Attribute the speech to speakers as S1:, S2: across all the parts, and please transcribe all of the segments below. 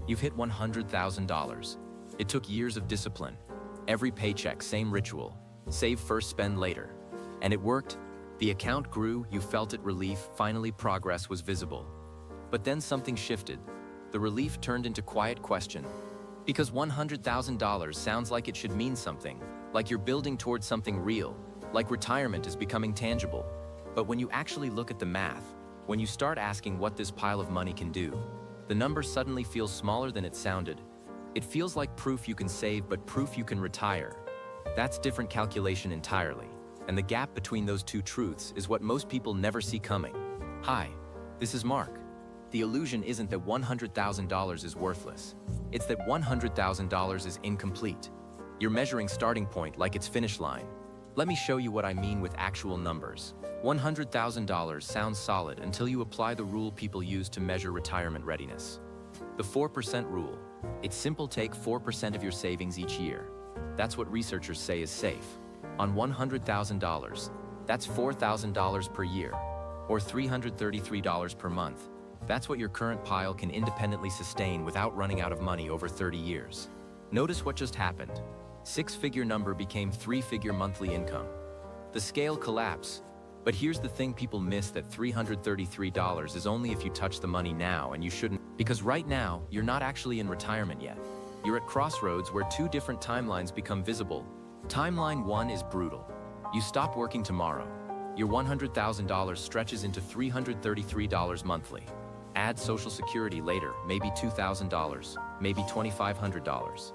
S1: You've hit $100,000. It took years of discipline. Every paycheck, same ritual. Save first, spend later. And it worked. The account grew, you felt it, relief, finally progress was visible. But then something shifted. The relief turned into quiet question. Because $100,000 sounds like it should mean something, like you're building towards something real, like retirement is becoming tangible. But when you actually look at the math, when you start asking what this pile of money can do, the number suddenly feels smaller than it sounded. It feels like proof you can save, but proof you can retire. That's different calculation entirely. And the gap between those two truths is what most people never see coming. Hi, this is Mark. The illusion isn't that $100,000 is worthless. It's that $100,000 is incomplete. You're measuring starting point like it's finish line. Let me show you what I mean with actual numbers. $100,000 sounds solid until you apply the rule people use to measure retirement readiness. The 4% rule. It's simple: take 4% of your savings each year. That's what researchers say is safe. On $100,000, that's $4,000 per year, or $333 per month. That's what your current pile can independently sustain without running out of money over 30 years. Notice what just happened. Six-figure number became three-figure monthly income. The scale collapsed. But here's the thing people miss, that $333 is only if you touch the money now, and you shouldn't, because right now, you're not actually in retirement yet. You're at crossroads where two different timelines become visible. Timeline 1 is brutal. You stop working tomorrow. Your $100,000 stretches into $333 monthly. Add Social Security later, maybe $2,000, maybe $2,500.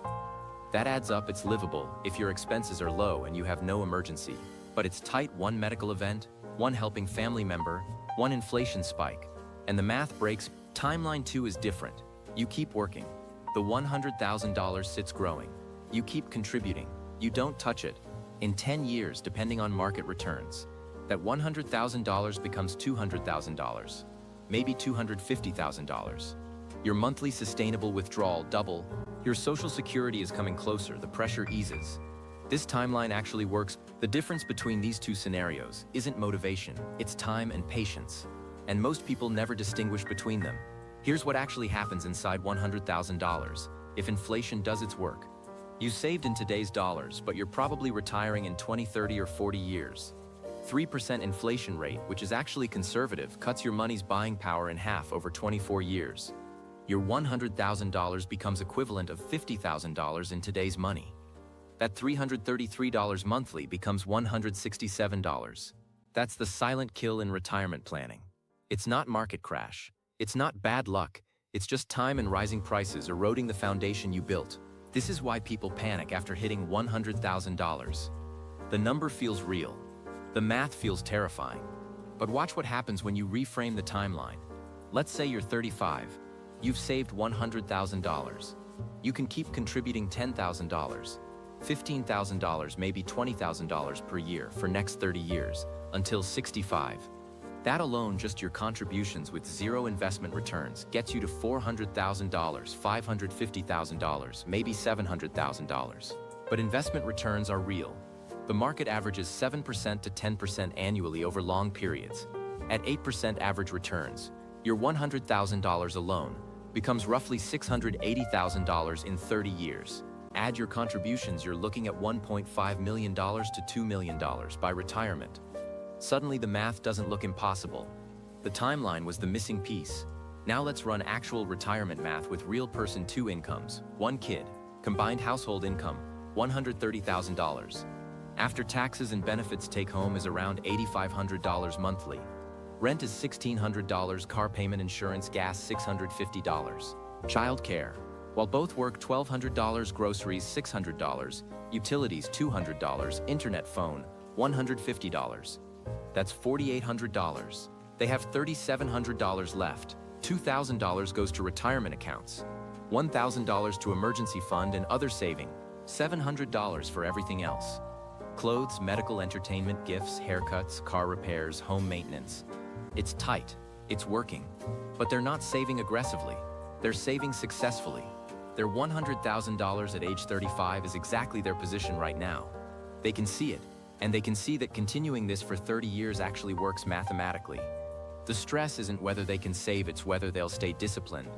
S1: That adds up, it's livable if your expenses are low and you have no emergency. But it's tight: one medical event, one helping family member, one inflation spike. And the math breaks. Timeline 2 is different. You keep working. The $100,000 sits growing. You keep contributing. You don't touch it. In 10 years, depending on market returns, that $100,000 becomes $200,000, maybe $250,000. Your monthly sustainable withdrawal double. Your Social Security is coming closer, the pressure eases. This timeline actually works. The difference between these two scenarios isn't motivation, it's time and patience. And most people never distinguish between them. Here's what actually happens inside $100,000, if inflation does its work. You saved in today's dollars, but you're probably retiring in 20, 30, or 40 years. 3% inflation rate, which is actually conservative, cuts your money's buying power in half over 24 years. Your $100,000 becomes equivalent of $50,000 in today's money. That $333 monthly becomes $167. That's the silent kill in retirement planning. It's not market crash. It's not bad luck. It's just time and rising prices eroding the foundation you built. This is why people panic after hitting $100,000. The number feels real. The math feels terrifying. But watch what happens when you reframe the timeline. Let's say you're 35. You've saved $100,000. You can keep contributing $10,000, $15,000, maybe $20,000 per year for next 30 years, until 65. That alone, just your contributions with zero investment returns, gets you to $400,000, $550,000, maybe $700,000. But investment returns are real. The market averages 7% to 10% annually over long periods. At 8% average returns, your $100,000 alone becomes roughly $680,000 in 30 years. Add your contributions, you're looking at $1.5 million to $2 million by retirement. Suddenly the math doesn't look impossible. The timeline was the missing piece. Now let's run actual retirement math with real person: 2 incomes, 1 kid, combined household income, $130,000. After taxes and benefits, take home is around $8,500 monthly. Rent is $1,600, car payment, insurance, gas $650. Child care. While both work, $1,200, groceries $600, utilities $200, internet, phone $150. That's $4,800. They have $3,700 left. $2,000 goes to retirement accounts, $1,000 to emergency fund and other saving, $700 for everything else. Clothes, medical, entertainment, gifts, haircuts, car repairs, home maintenance. It's tight, it's working. But they're not saving aggressively. They're saving successfully. Their $100,000 at age 35 is exactly their position right now. They can see it, and they can see that continuing this for 30 years actually works mathematically. The stress isn't whether they can save, it's whether they'll stay disciplined.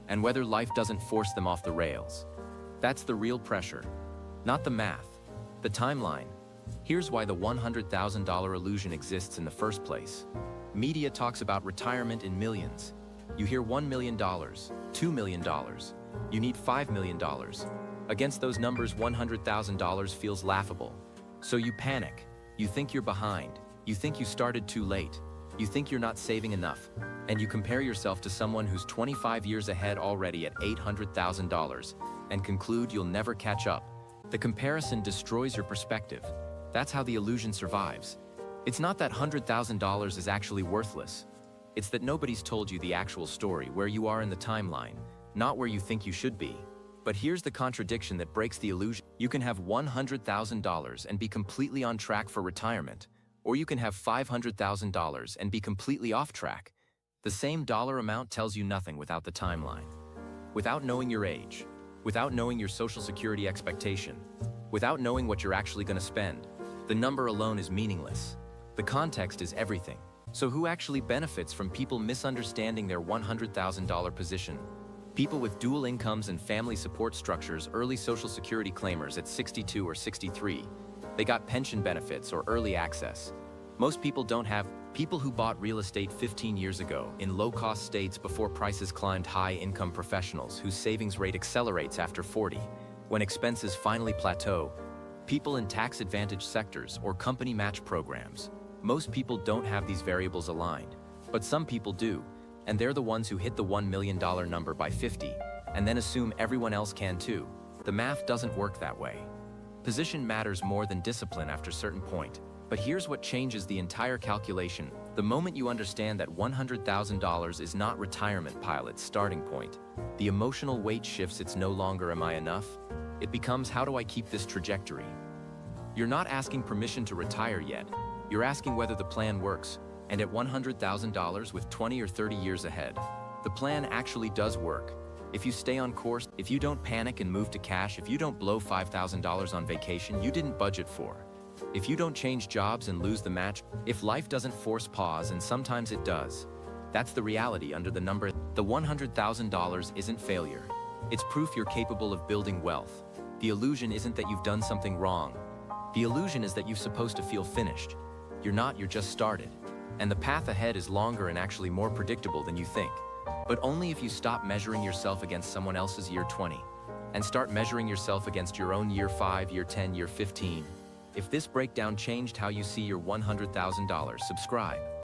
S1: and whether life doesn't force them off the rails. That's the real pressure, not the math, the timeline. Here's why the $100,000 illusion exists in the first place. Media talks about retirement in millions. You hear $1 million, $2 million. You need $5 million. Against those numbers, $100,000 feels laughable. So you panic. You think you're behind. You think you started too late. You think you're not saving enough. And you compare yourself to someone who's 25 years ahead already at $800,000 and conclude you'll never catch up. The comparison destroys your perspective. That's how the illusion survives. It's not that $100,000 is actually worthless. It's that nobody's told you the actual story, where you are in the timeline, not where you think you should be. But here's the contradiction that breaks the illusion. You can have $100,000 and be completely on track for retirement, or you can have $500,000 and be completely off track. The same dollar amount tells you nothing without the timeline. Without knowing your age, without knowing your Social Security expectation, without knowing what you're actually going to spend, the number alone is meaningless. The context is everything. So who actually benefits from people misunderstanding their $100,000 position? People with dual incomes and family support structures, early Social Security claimers at 62 or 63. They got pension benefits or early access. Most people don't have. People who bought real estate 15 years ago in low-cost states before prices climbed, high-income professionals whose savings rate accelerates after 40, when expenses finally plateau. People in tax-advantaged sectors or company match programs. Most people don't have these variables aligned, but some people do, and they're the ones who hit the $1 million number by 50, and then assume everyone else can too. The math doesn't work that way. Position matters more than discipline after a certain point. But here's what changes the entire calculation. The moment you understand that $100,000 is not retirement pilot's starting point, the emotional weight shifts. It's no longer am I enough? It becomes how do I keep this trajectory? You're not asking permission to retire yet. You're asking whether the plan works. And at $100,000 with 20 or 30 years ahead, the plan actually does work. If you stay on course, if you don't panic and move to cash, if you don't blow $5,000 on vacation you didn't budget for, if you don't change jobs and lose the match, if life doesn't force pause, and sometimes it does, that's the reality under the number. The $100,000 isn't failure. It's proof you're capable of building wealth. The illusion isn't that you've done something wrong. The illusion is that you're supposed to feel finished. You're not, you're just started. And the path ahead is longer and actually more predictable than you think. But only if you stop measuring yourself against someone else's year 20 and start measuring yourself against your own year 5, year 10, year 15. If this breakdown changed how you see your $100,000, subscribe.